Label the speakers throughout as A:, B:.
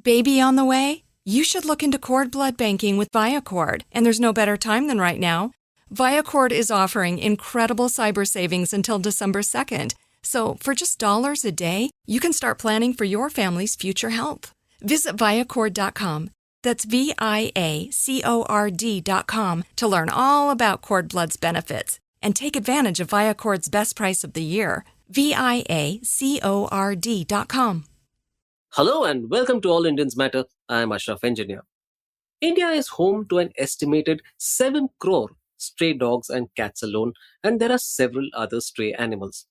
A: Baby on the way? You should look into cord blood banking with Viacord, and there's no better time than right now. Viacord is offering incredible cyber savings until December 2nd. So for just dollars a day, you can start planning for your family's future health. Visit Viacord.com. That's Viacord.com to learn all about cord blood's benefits and take advantage of Viacord's best price of the year. Viacord.com.
B: Hello and welcome to All Indians Matter. I am Ashraf Engineer. India is home to an estimated 7 crore stray dogs and cats alone, and there are several other stray animals.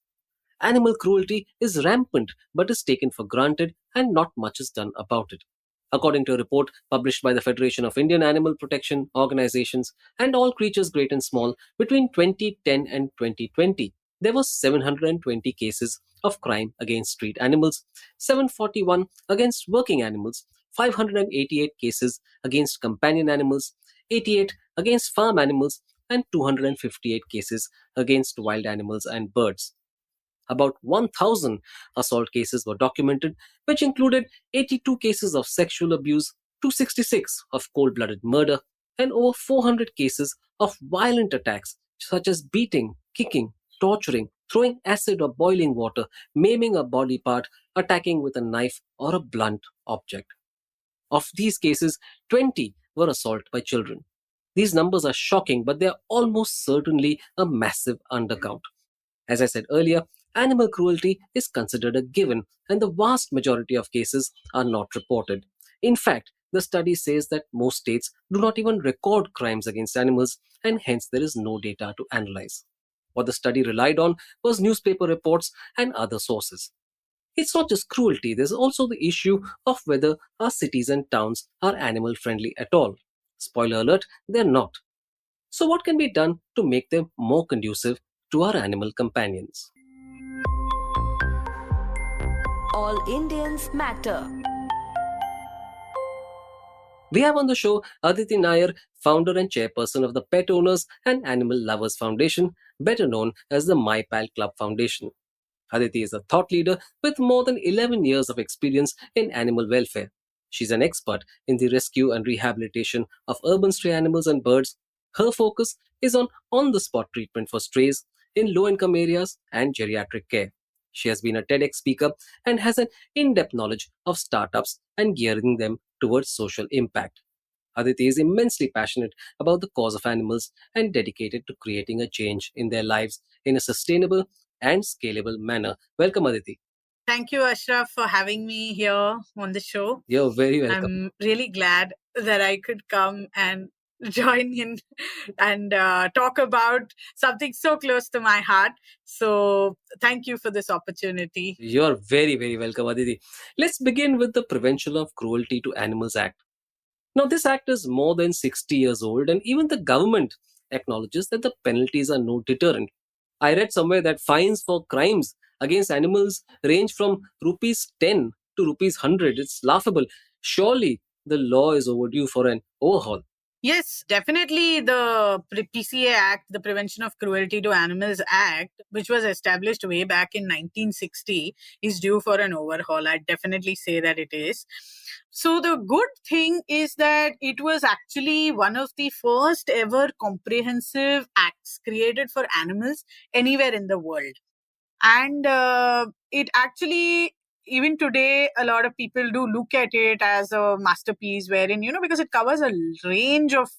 B: Animal cruelty is rampant but is taken for granted and not much is done about it. According to a report published by the Federation of Indian Animal Protection Organizations and All Creatures Great and Small, between 2010 and 2020, there were 720 cases of crime against street animals, 741 against working animals, 588 cases against companion animals, 88 against farm animals, and 258 cases against wild animals and birds. About 1,000 assault cases were documented, which included 82 cases of sexual abuse, 266 of cold-blooded murder, and over 400 cases of violent attacks such as beating, kicking, torturing, throwing acid or boiling water, maiming a body part, attacking with a knife or a blunt object. Of these cases, 20 were assault by children. These numbers are shocking, but they are almost certainly a massive undercount. As I said earlier, animal cruelty is considered a given, and the vast majority of cases are not reported. In fact, the study says that most states do not even record crimes against animals, and hence there is no data to analyze. What the study relied on was newspaper reports and other sources. It's not just cruelty, there's also the issue of whether our cities and towns are animal friendly at all. Spoiler alert, they're not. So, what can be done to make them more conducive to our animal companions?
C: All Indians Matter.
B: We have on the show Aditi Nair, founder and chairperson of the Pet Owners and Animal Lovers Foundation, better known as the Mypalclub Foundation. Aditi is a thought leader with more than 11 years of experience in animal welfare. She's an expert in the rescue and rehabilitation of urban stray animals and birds. Her focus is on on-the-spot treatment for strays in low-income areas and geriatric care. She has been a TEDx speaker and has an in-depth knowledge of startups and gearing them towards social impact. Aditi is immensely passionate about the cause of animals and dedicated to creating a change in their lives in a sustainable and scalable manner. Welcome, Aditi.
D: Thank you, Ashraf, for having me here on the show.
B: You're very welcome.
D: I'm really glad that I could come and join in and talk about something so close to my heart. So thank you for this opportunity.
B: You're very, very welcome, Aditi. Let's begin with the Prevention of Cruelty to Animals Act. Now, this act is more than 60 years old, and even the government acknowledges that the penalties are no deterrent. I read somewhere that fines for crimes against animals range from rupees 10 to rupees 100. It's laughable. Surely the law is overdue for an overhaul.
D: Yes, definitely the PCA Act, the Prevention of Cruelty to Animals Act, which was established way back in 1960, is due for an overhaul. I'd definitely say that it is. So the good thing is that it was actually one of the first ever comprehensive acts created for animals anywhere in the world. And it actually, even today, a lot of people do look at it as a masterpiece wherein, because it covers a range of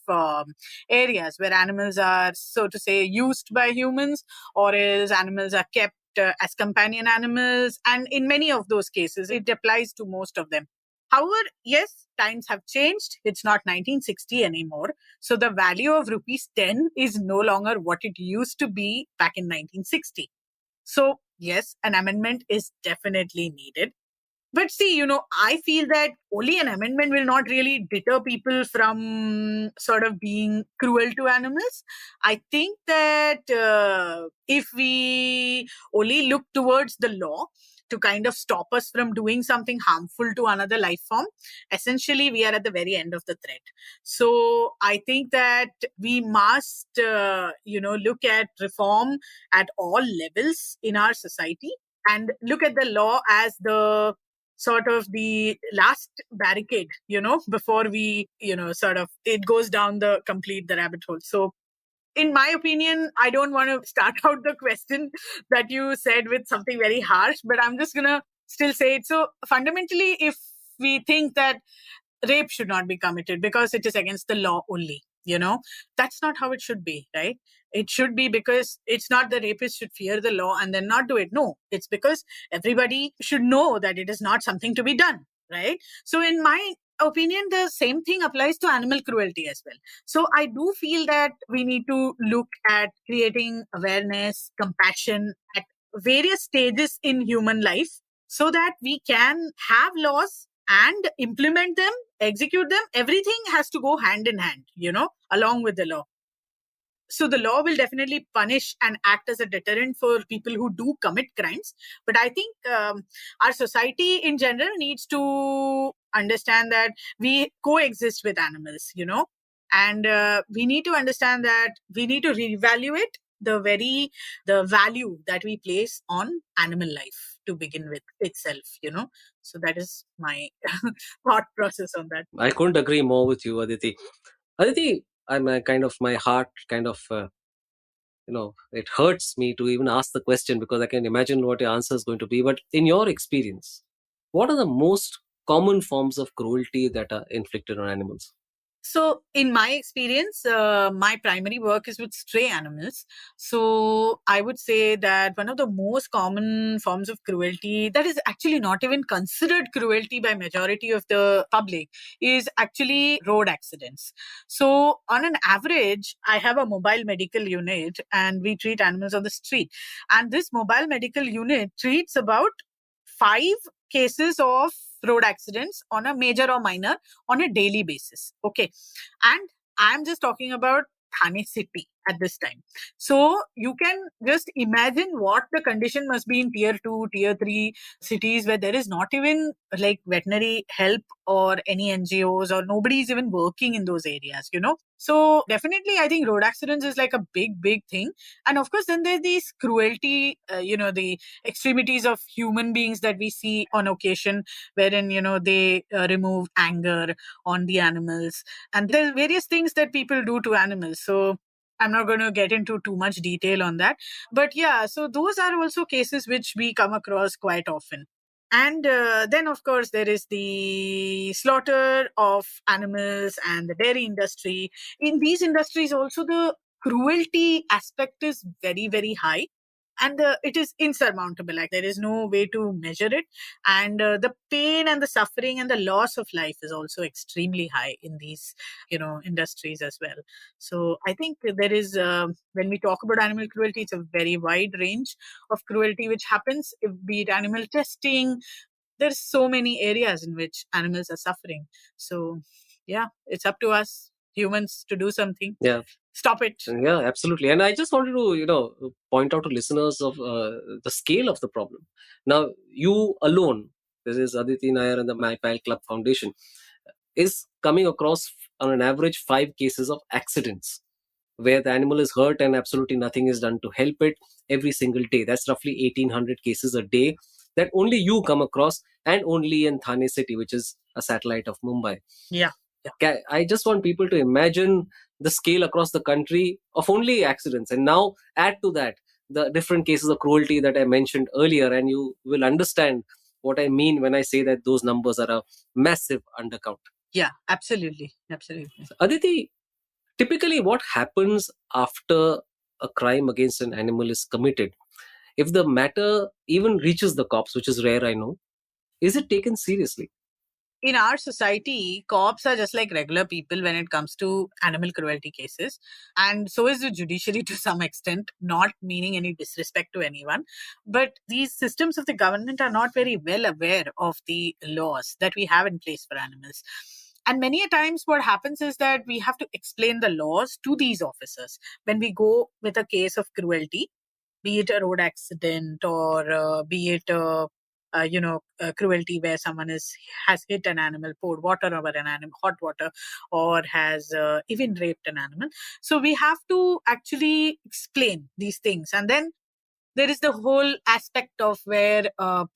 D: areas where animals are, so to say, used by humans, or as animals are kept as companion animals. And in many of those cases, it applies to most of them. However, yes, times have changed. It's not 1960 anymore. So the value of rupees 10 is no longer what it used to be back in 1960. So yes, an amendment is definitely needed. But see, I feel that only an amendment will not really deter people from sort of being cruel to animals. I think that if we only look towards the law to kind of stop us from doing something harmful to another life form, essentially we are at the very end of the thread. So I think that we must, look at reform at all levels in our society and look at the law as the sort of the last barricade, before we, sort of, it goes down the rabbit hole. So in my opinion, I don't want to start out the question that you said with something very harsh, but I'm just going to still say it. So fundamentally, if we think that rape should not be committed because it is against the law only, that's not how it should be, right? It should be because it's not the rapist should fear the law and then not do it. No, it's because everybody should know that it is not something to be done, right? So in my opinion, the same thing applies to animal cruelty as well. So I do feel that we need to look at creating awareness, compassion at various stages in human life so that we can have laws and implement them, execute them. Everything has to go hand in hand, along with the law. So the law will definitely punish and act as a deterrent for people who do commit crimes. But I think our society in general needs to understand that we coexist with animals, and we need to understand that we need to reevaluate the value that we place on animal life to begin with itself, So that is my thought process on that.
B: I couldn't agree more with you, Aditi. Aditi, I'm a kind of, my heart kind of, it hurts me to even ask the question because I can imagine what your answer is going to be. But in your experience, what are the most common forms of cruelty that are inflicted on animals?
D: So in my experience, my primary work is with stray animals. So I would say that one of the most common forms of cruelty that is actually not even considered cruelty by majority of the public is actually road accidents. So on an average, I have a mobile medical unit and we treat animals on the street. And this mobile medical unit treats about 5 cases of road accidents on a major or minor on a daily basis. Okay. And I'm just talking about Thane city at this time. So you can just imagine what the condition must be in tier 2, tier 3 cities where there is not even like veterinary help or any NGOs or nobody is even working in those areas, So definitely I think road accidents is like a big, big thing. And of course, then there's these cruelty, the extremities of human beings that we see on occasion wherein, they remove anger on the animals. And there's various things that people do to animals. So I'm not going to get into too much detail on that. But yeah, so those are also cases which we come across quite often. And then, of course, there is the slaughter of animals and the dairy industry. In these industries, also the cruelty aspect is very, very high. And it is insurmountable. Like there is no way to measure it. And the pain and the suffering and the loss of life is also extremely high in these, industries as well. So I think there is, when we talk about animal cruelty, it's a very wide range of cruelty which happens, be it animal testing. There's so many areas in which animals are suffering. So yeah, it's up to us humans to do something.
B: Yeah.
D: Stop it.
B: Yeah, absolutely. And I just wanted to, point out to listeners of the scale of the problem. Now, you alone, this is Aditi Nair and the Mypalclub Foundation, is coming across on an average 5 cases of accidents where the animal is hurt and absolutely nothing is done to help it every single day. That's roughly 1,800 cases a day that only you come across, and only in Thane city, which is a satellite of Mumbai.
D: Yeah.
B: I just want people to imagine the scale across the country of only accidents, and now add to that the different cases of cruelty that I mentioned earlier, and you will understand what I mean when I say that those numbers are a massive undercount.
D: Yeah, absolutely.
B: So, Aditi, typically what happens after a crime against an animal is committed? If the matter even reaches the cops, which is rare, I know, is it taken seriously?
D: In our society, cops are just like regular people when it comes to animal cruelty cases. And so is the judiciary to some extent, not meaning any disrespect to anyone. But these systems of the government are not very well aware of the laws that we have in place for animals. And many a times what happens is that we have to explain the laws to these officers when we go with a case of cruelty, be it a road accident or be it cruelty where someone has hit an animal, poured water over an animal, hot water, or has even raped an animal. So we have to actually explain these things. And then there is the whole aspect of where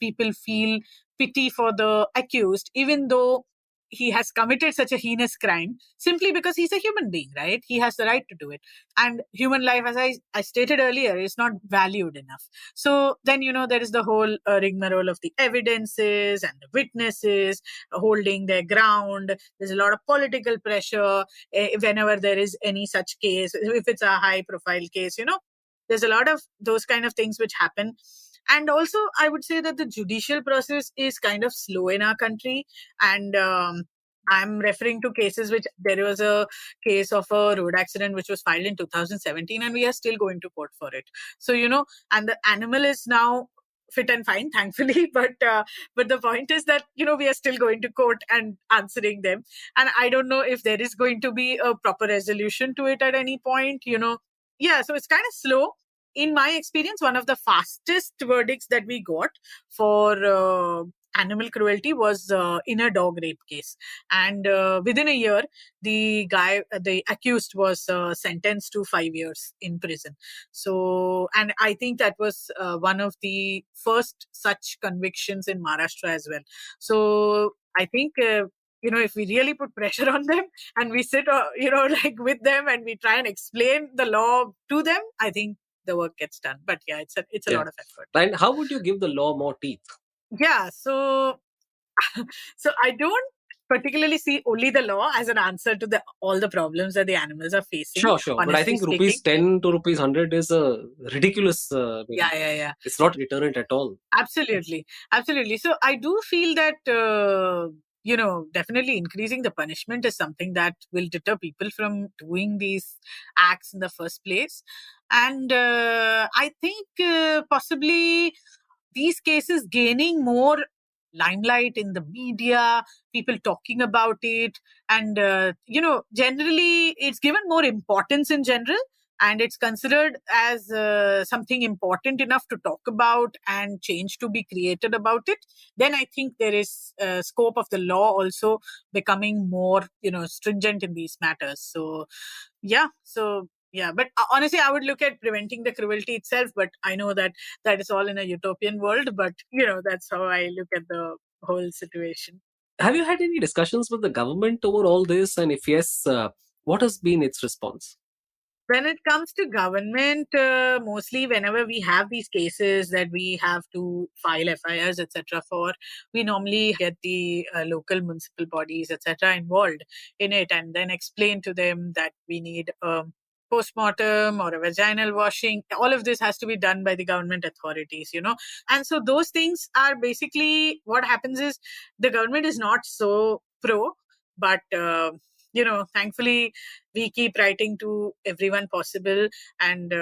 D: people feel pity for the accused, even though he has committed such a heinous crime, simply because he's a human being, right? He has the right to do it. And human life, as I stated earlier, is not valued enough. So then, there is the whole rigmarole of the evidences and the witnesses holding their ground. There's a lot of political pressure whenever there is any such case. If it's a high profile case, there's a lot of those kind of things which happen. And also, I would say that the judicial process is kind of slow in our country. And I'm referring to cases which there was a case of a road accident which was filed in 2017, and we are still going to court for it. So, and the animal is now fit and fine, thankfully. But the point is that, we are still going to court and answering them. And I don't know if there is going to be a proper resolution to it at any point, Yeah, so it's kind of slow. In my experience, one of the fastest verdicts that we got for animal cruelty was in a dog rape case. And within a year, the accused was sentenced to 5 years in prison. So, and I think that was one of the first such convictions in Maharashtra as well. So I think, if we really put pressure on them and we sit, like with them and we try and explain the law to them, I think the work gets done. But yeah, it's a
B: Yeah.
D: lot of effort.
B: And how would you give the law more teeth?
D: Yeah, so I don't particularly see only the law as an answer to all the problems that the animals are facing.
B: Sure. But I
D: honestly
B: think
D: speaking.
B: rupees 10 to rupees 100 is a ridiculous.
D: Yeah.
B: It's not deterrent at all.
D: Absolutely. So I do feel that, definitely increasing the punishment is something that will deter people from doing these acts in the first place. And I think possibly these cases gaining more limelight in the media, people talking about it, and, generally it's given more importance in general, and it's considered as something important enough to talk about and change to be created about it, then I think there is scope of the law also becoming more, stringent in these matters. So yeah, but honestly, I would look at preventing the cruelty itself, but I know that is all in a utopian world, but that's how I look at the whole situation.
B: Have you had any discussions with the government over all this? And if yes, what has been its response?
D: When it comes to government, mostly whenever we have these cases that we have to file FIRs, etc., for, we normally get the local municipal bodies, etc., involved in it, and then explain to them that we need a postmortem or a vaginal washing. All of this has to be done by the government authorities, And so those things are basically what happens is the government is not so pro, but thankfully we keep writing to everyone possible and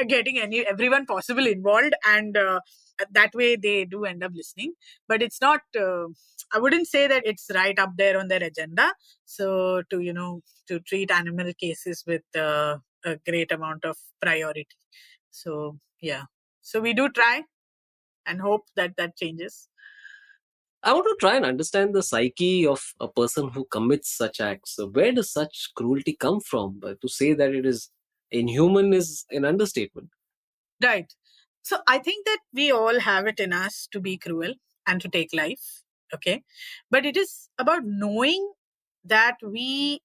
D: getting everyone possible involved, and that way they do end up listening. But it's not, I wouldn't say that it's right up there on their agenda. So to treat animal cases with a great amount of priority. So yeah, so we do try and hope that changes.
B: I want to try and understand the psyche of a person who commits such acts. So where does such cruelty come from? But to say that it is inhuman is an understatement.
D: Right. So I think that we all have it in us to be cruel and to take life. Okay. But it is about knowing that we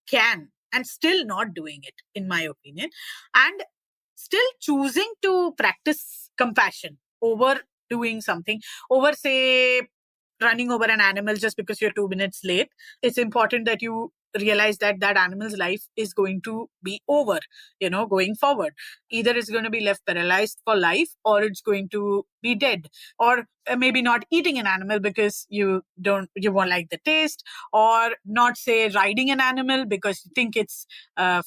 D: can and still not doing it, in my opinion, and still choosing to practice compassion over doing something, over, say, running over an animal just because you're 2 minutes late. It's important that you realize that animal's life is going to be over, going forward. Either it's going to be left paralyzed for life, or it's going to be dead, or maybe not eating an animal because you won't like the taste, or not, say, riding an animal because you think it's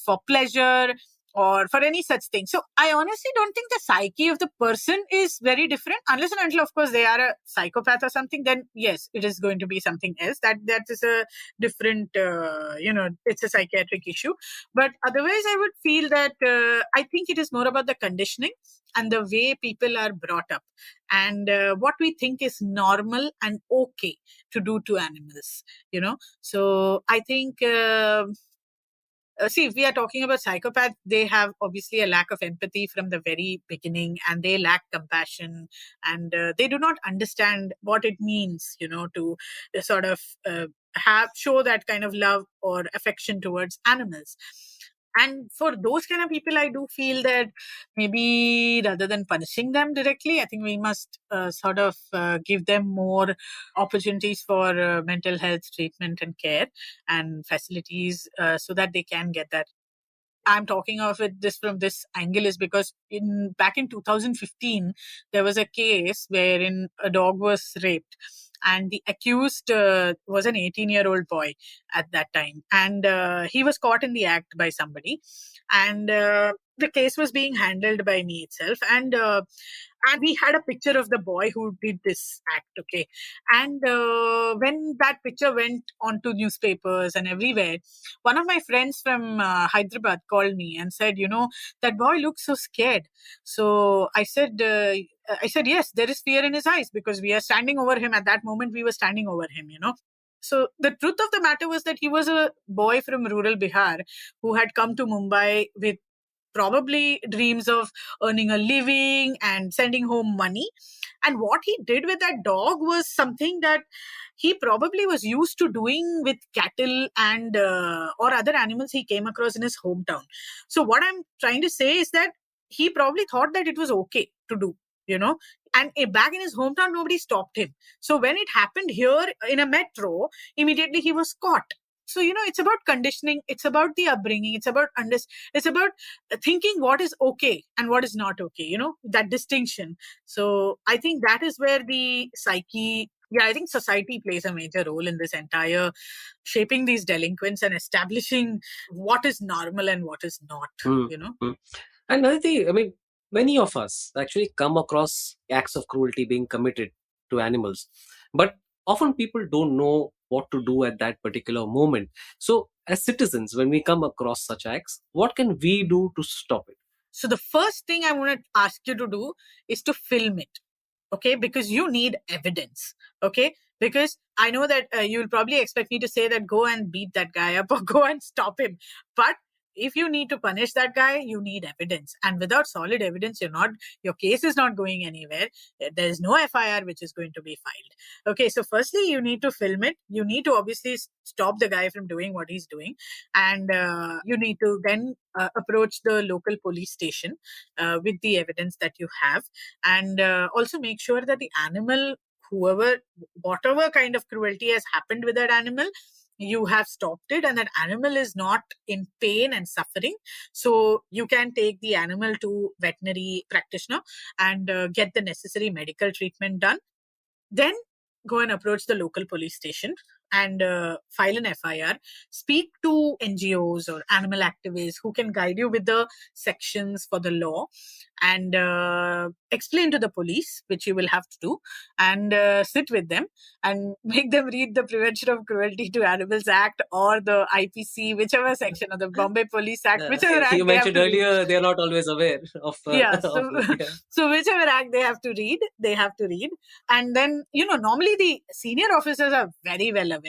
D: for pleasure or for any such thing. So I honestly don't think the psyche of the person is very different, unless and until, of course, they are a psychopath or something. Then yes, it is going to be something else. That is a different, it's a psychiatric issue. But otherwise, I would feel that I think it is more about the conditioning and the way people are brought up, and what we think is normal and okay to do to animals. So I think see, if we are talking about psychopaths, they have obviously a lack of empathy from the very beginning, and they lack compassion, and they do not understand what it means, to sort of show that kind of love or affection towards animals. And for those kind of people, I do feel that maybe rather than punishing them directly, I think we must sort of give them more opportunities for mental health treatment and care and facilities so that they can get that. I'm talking of it this from this angle is because back in 2015 there was a case wherein a dog was raped, and the accused was an 18-year-old boy at that time, and he was caught in the act by somebody, and the case was being handled by me itself, and we had a picture of the boy who did this act, okay? And when that picture went onto newspapers and everywhere, one of my friends from Hyderabad called me and said, that boy looks so scared. So I said, yes, there is fear in his eyes because we are standing over him. At that moment, we were standing over him, So the truth of the matter was that he was a boy from rural Bihar who had come to Mumbai with probably dreams of earning a living and sending home money. And what he did with that dog was something that he probably was used to doing with cattle and or other animals he came across in his hometown. So what I'm trying to say is that he probably thought that it was okay to do, and back in his hometown, nobody stopped him. So when it happened here in a metro, immediately he was caught. So, it's about conditioning. It's about the upbringing. It's about thinking what is okay and what is not okay, that distinction. So I think that is where the psyche, I think society plays a major role in this entire shaping these delinquents and establishing what is normal and what is not,
B: And Aditi, many of us actually come across acts of cruelty being committed to animals, but often people don't know what to do at that particular moment. So, as citizens, when we come across such acts, what can we do to stop it?
D: So, the first thing I want to ask you to do is to film it, okay? Because you need evidence, okay? Because I know that you'll probably expect me to say that go and beat that guy up or go and stop him. But if you need to punish that guy, you need evidence. And without solid evidence, your case is not going anywhere. There is no FIR which is going to be filed. Okay, so firstly, you need to film it. You need to obviously stop the guy from doing what he's doing. And you need to then approach the local police station with the evidence that you have. And also make sure that the animal, whatever kind of cruelty has happened with that animal, you have stopped it, and that animal is not in pain and suffering. So you can take the animal to veterinary practitioner and get the necessary medical treatment done. Then go and approach the local police station and file an FIR. Speak to NGOs or animal activists who can guide you with the sections for the law, and explain to the police, which you will have to do, and sit with them and make them read the Prevention of Cruelty to Animals Act or the IPC, whichever section, or the Bombay Police Act, whichever act
B: you mentioned earlier, they are not always aware of.
D: So whichever act they have to read, and then normally the senior officers are very well aware.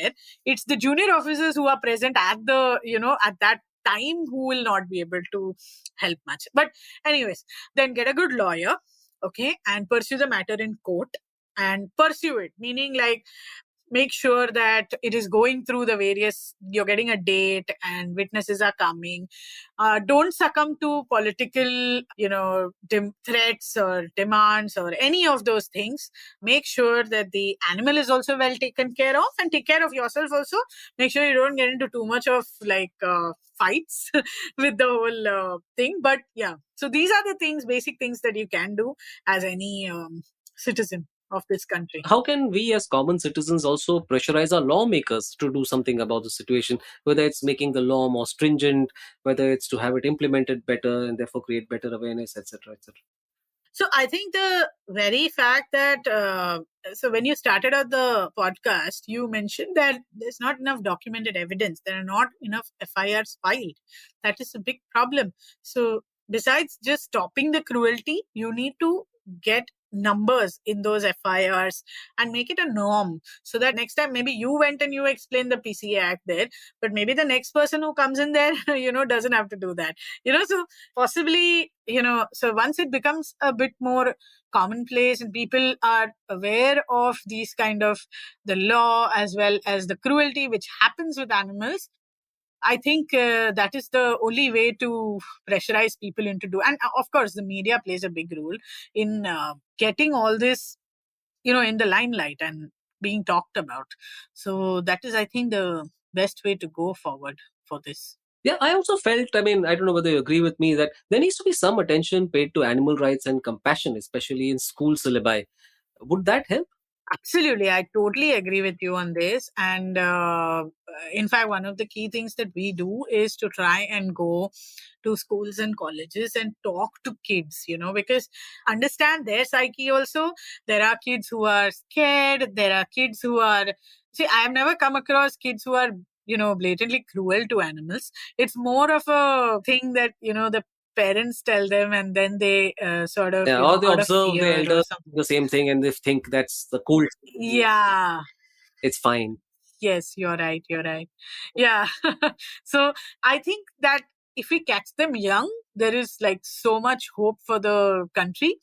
D: It's the junior officers who are present at the at that time who will not be able to help much. But anyways, then get a good lawyer, okay, and pursue the matter in court, and pursue it, meaning like make sure that it is going through the various, you're getting a date and witnesses are coming. Don't succumb to political, threats or demands or any of those things. Make sure that the animal is also well taken care of, and take care of yourself also. Make sure you don't get into too much of fights with the whole thing. But yeah, so these are the things, basic things that you can do as any citizen of this country.
B: How can we as common citizens also pressurize our lawmakers to do something about the situation, whether it's making the law more stringent, whether it's to have it implemented better and therefore create better awareness, etc., etc.?
D: So I think the very fact that so when you started out the podcast, you mentioned that there's not enough documented evidence. There are not enough FIRs filed. That is a big problem. So besides just stopping the cruelty, you need to get numbers in those FIRs and make it a norm, so that next time maybe you went and you explained the PCA Act there, but maybe the next person who comes in there, doesn't have to do that. So possibly, so once it becomes a bit more commonplace and people are aware of these kind of the law as well as the cruelty which happens with animals, I think that is the only way to pressurize people into do. And of course, the media plays a big role in getting all this, in the limelight and being talked about. So that is, I think, the best way to go forward for this.
B: Yeah, I also felt, I don't know whether you agree with me, that there needs to be some attention paid to animal rights and compassion, especially in school syllabi. Would that help?
D: Absolutely. I totally agree with you on this. And in fact, one of the key things that we do is to try and go to schools and colleges and talk to kids, because understand their psyche also. There are kids who are scared. There are kids who are, see, I have never come across kids who are, blatantly cruel to animals. It's more of a thing that, the parents tell them and then they sort of,
B: Yeah, or they
D: out of
B: observe the
D: fear or
B: elders
D: something.
B: do the same thing and they think that's the cool.
D: Yeah.
B: It's fine.
D: Yes, you're right. You're right. Yeah. So I think that if we catch them young, there is like so much hope for the country.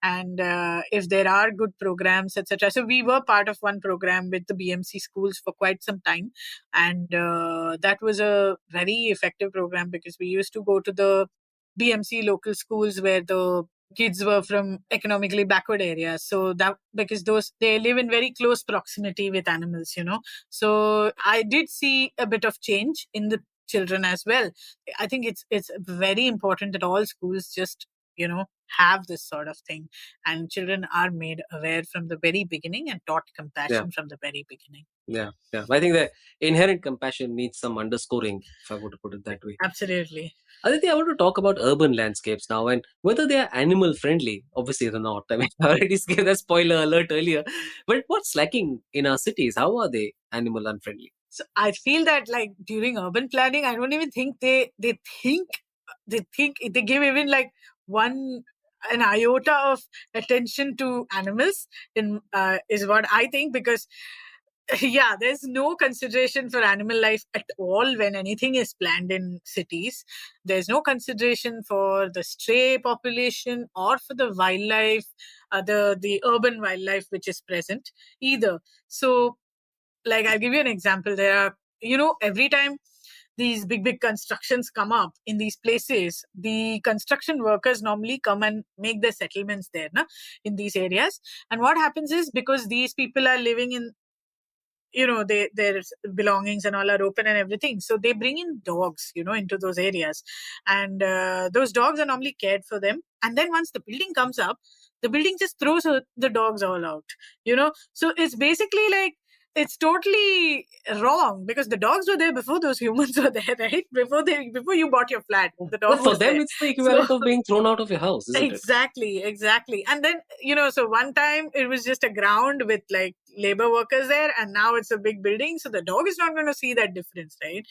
D: And if there are good programs, etc. So we were part of one program with the BMC schools for quite some time. And that was a very effective program because we used to go to the BMC local schools where the kids were from economically backward areas. So that because they live in very close proximity with animals, So I did see a bit of change in the children as well. I think it's very important that all schools just have this sort of thing, and children are made aware from the very beginning and taught compassion from the very beginning.
B: Yeah. I think the inherent compassion needs some underscoring, if I were to put it that way.
D: Absolutely.
B: Aditi, I want to talk about urban landscapes now and whether they are animal friendly. Obviously, they're not. I already gave that spoiler alert earlier. But what's lacking in our cities? How are they animal unfriendly?
D: So I feel that like during urban planning, I don't even think they think they give even like an iota of attention to animals in is what I think, because yeah, there's no consideration for animal life at all when anything is planned in cities. There's no consideration for the stray population or for the wildlife, the urban wildlife which is present either. So like I'll give you an example. There are, every time these big constructions come up in these places, the construction workers normally come and make their settlements there in these areas. And what happens is, because these people are living in, their belongings and all are open and everything, so they bring in dogs into those areas, and those dogs are normally cared for them. And then once the building comes up, the building just throws the dogs all out. So it's basically like, it's totally wrong, because the dogs were there before those humans were there, right? Before you bought your flat, the dog
B: But for
D: was
B: them,
D: there.
B: it's the equivalent of being thrown out of your house, isn't it?
D: Exactly. And then, so one time it was just a ground with like labor workers there, and now it's a big building. So the dog is not going to see that difference, right?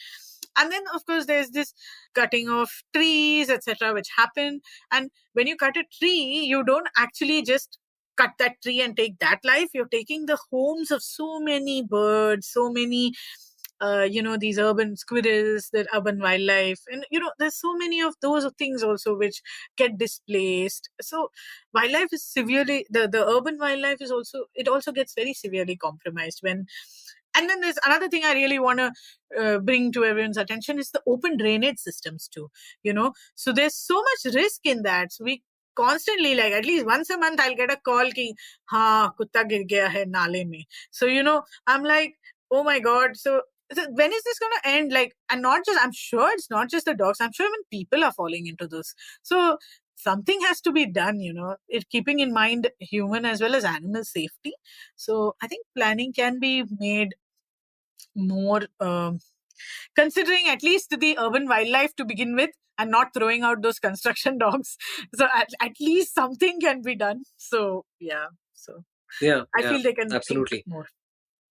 D: And then, of course, there's this cutting of trees, etc., which happen. And when you cut a tree, you don't actually just cut that tree and take that life. You're taking the homes of so many birds, so many these urban squirrels, the urban wildlife, and there's so many of those things also which get displaced. So wildlife is severely, the urban wildlife is also, it also gets very severely compromised when. And then there's another thing I really want to bring to everyone's attention is the open drainage systems too. So there's so much risk in that. So we constantly, like at least once a month, I'll get a call ki ha kutta gir gaya hai nale mein. So I'm like, oh my god. So when is this going to end? Like, and not just, I'm sure it's not just the dogs, I'm sure even people are falling into this. So something has to be done, it keeping in mind human as well as animal safety. So I think planning can be made more considering at least the urban wildlife to begin with, and not throwing out those construction dogs. So at least something can be done. So yeah, I feel they can
B: absolutely
D: think more.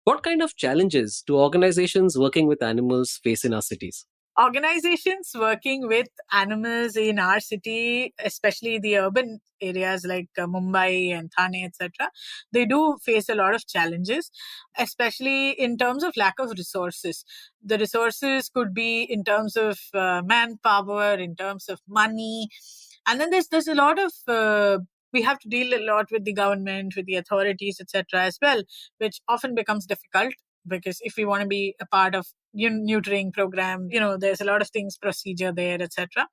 B: What kind of challenges do organizations working with animals face in our cities?
D: Organizations working with animals in our city, especially the urban areas like Mumbai and Thane, etc., they do face a lot of challenges, especially in terms of lack of resources. The resources could be in terms of manpower, in terms of money, and then there's a lot of we have to deal a lot with the government, with the authorities, etc., as well, which often becomes difficult, because if we want to be a part of neutering program, there's a lot of things, procedure there, etc.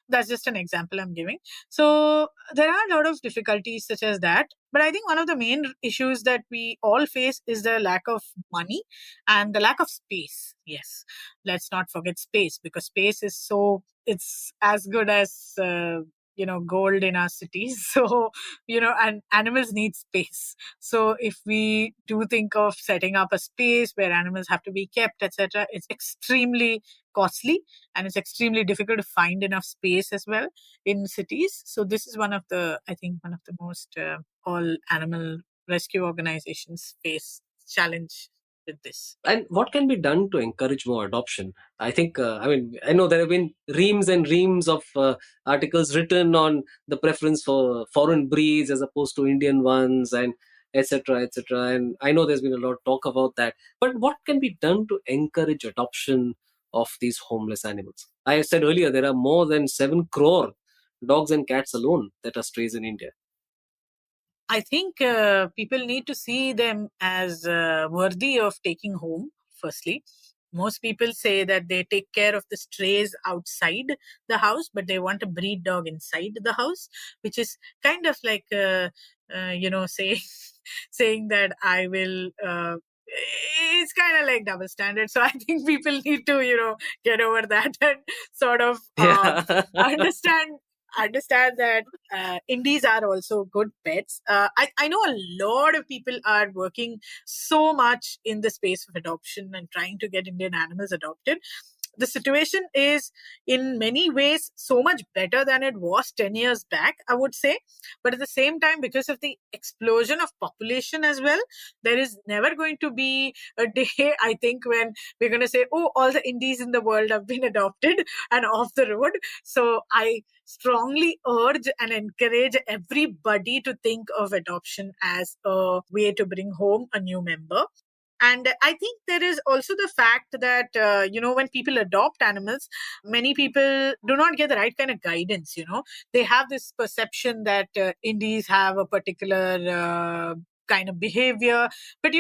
D: That's just an example I'm giving. So there are a lot of difficulties such as that, but I think one of the main issues that we all face is the lack of money and the lack of space. Yes, let's not forget space, because space is it's as good as gold in our cities. So and animals need space. So if we do think of setting up a space where animals have to be kept, etc., it's extremely costly, and it's extremely difficult to find enough space as well in cities. So this is one of the most all animal rescue organizations face challenge with this.
B: And what can be done to encourage more adoption? I think, I know there have been reams and reams of articles written on the preference for foreign breeds as opposed to Indian ones, and etc. etc. And I know there's been a lot of talk about that. But what can be done to encourage adoption of these homeless animals? I said earlier there are more than 7 crore dogs and cats alone that are strays in India.
D: I think people need to see them as worthy of taking home, firstly. Most people say that they take care of the strays outside the house, but they want a breed dog inside the house, which is kind of like, say, saying that I will. It's kind of like double standard. So I think people need to, get over that and sort of
B: Yeah.
D: understand that indies are also good pets. I know a lot of people are working so much in the space of adoption and trying to get Indian animals adopted. The situation is in many ways so much better than it was 10 years back, I would say. But at the same time, because of the explosion of population as well, there is never going to be a day, I think, when we're going to say, oh, all the indies in the world have been adopted and off the road. So I strongly urge and encourage everybody to think of adoption as a way to bring home a new member. And I think there is also the fact that, when people adopt animals, many people do not get the right kind of guidance. They have this perception that indies have a particular kind of behavior. But,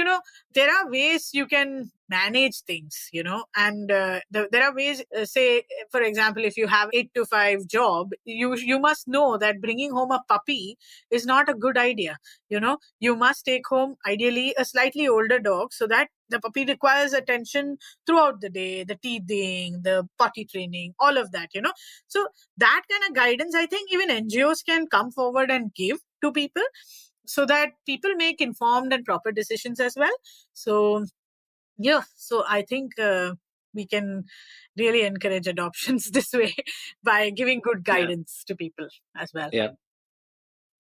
D: there are ways you can manage things, and there are ways, say, for example, if you have 8 to 5 job, you must know that bringing home a puppy is not a good idea. You must take home ideally a slightly older dog, so that the puppy requires attention throughout the day, the teething, the potty training, all of that. So that kind of guidance, I think even NGOs can come forward and give to people, so that people make informed and proper decisions as well. So so I think we can really encourage adoptions this way by giving good guidance to people as well.
B: Yeah.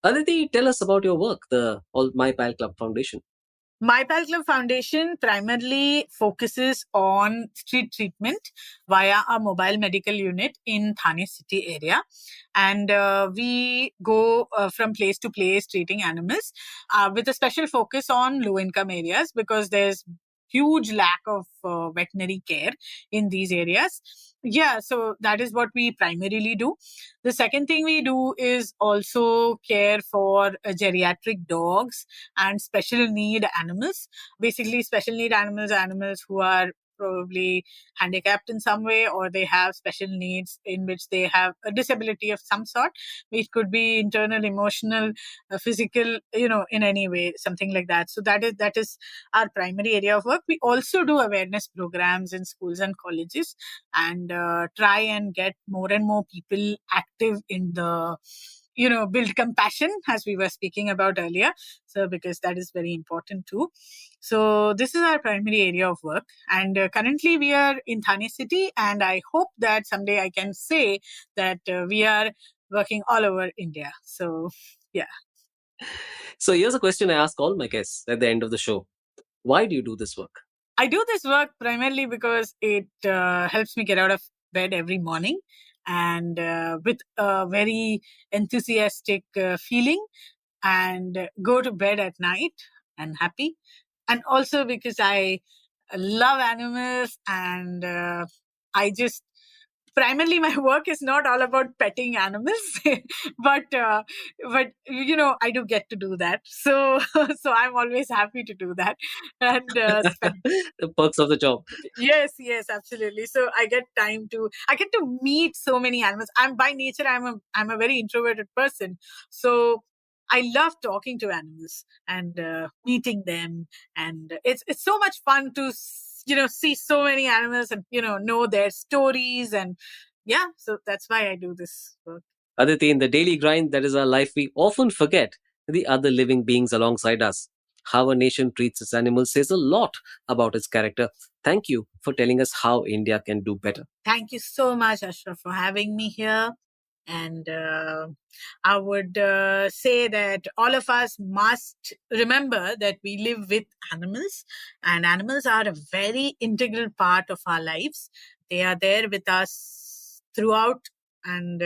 B: Aditi, tell us about your work, the Mypalclub Foundation.
D: Mypalclub Foundation primarily focuses on street treatment via a mobile medical unit in Thane city area. And we go from place to place treating animals with a special focus on low-income areas, because there's huge lack of veterinary care in these areas. Yeah, so that is what we primarily do. The second thing we do is also care for geriatric dogs and special need animals. Basically, special need animals are animals who are probably handicapped in some way, or they have special needs in which they have a disability of some sort. It could be internal, emotional, physical, in any way, something like that. So that is our primary area of work. We also do awareness programs in schools and colleges, and try and get more and more people active in the build compassion, as we were speaking about earlier. So because that is very important too. So this is our primary area of work, and currently we are in Thane city, and I hope that someday I can say that we are working all over India. So yeah.
B: So here's a question I ask all my guests at the end of the show. Why do you do this work?
D: I do this work primarily because it helps me get out of bed every morning and with a very enthusiastic feeling, and go to bed at night and happy. And also because I love animals, and I just primarily my work is not all about petting animals, but I do get to do that, so so I'm always happy to do that, and
B: The perks of the job.
D: yes, absolutely. So I get to meet so many animals. I'm by nature, I'm a very introverted person, so I love talking to animals and meeting them, and it's so much fun to see so many animals and know their stories, and yeah, so that's why I do this work.
B: Aditi, in the daily grind that is our life, we often forget the other living beings alongside us. How a nation treats its animals says a lot about its character. Thank you for telling us how India can do better.
D: Thank you so much, Ashraf, for having me here. And I would say that all of us must remember that we live with animals, and animals are a very integral part of our lives. They are there with us throughout, and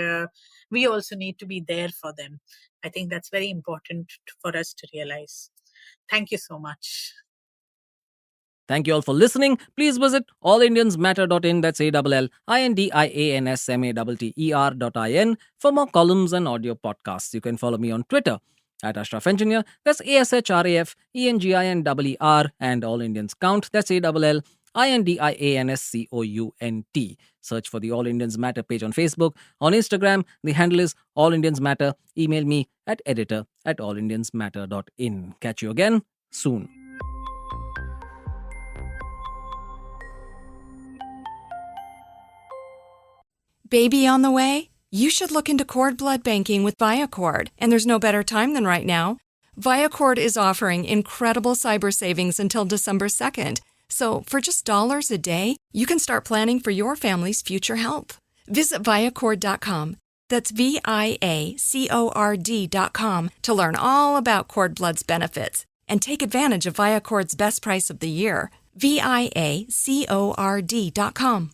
D: we also need to be there for them. I think that's very important for us to realize. Thank you so much.
E: Thank you all for listening. Please visit allindiansmatter.in, that's ALLINDIANSMATTER.in, for more columns and audio podcasts. You can follow me on Twitter at Ashraf Engineer, that's ASHRAFENGINER, and All Indians Count, that's ALLINDIANSCOUNT. Search for the All Indians Matter page on Facebook. On Instagram, the handle is All Indians Matter. Email me at editor@allindiansmatter.in. Catch you again soon.
A: Baby on the way? You should look into cord blood banking with Viacord, and there's no better time than right now. Viacord is offering incredible cyber savings until December 2nd. So for just dollars a day, you can start planning for your family's future health. Visit Viacord.com. That's VIACORD.com to learn all about cord blood's benefits and take advantage of Viacord's best price of the year. VIACORD.com.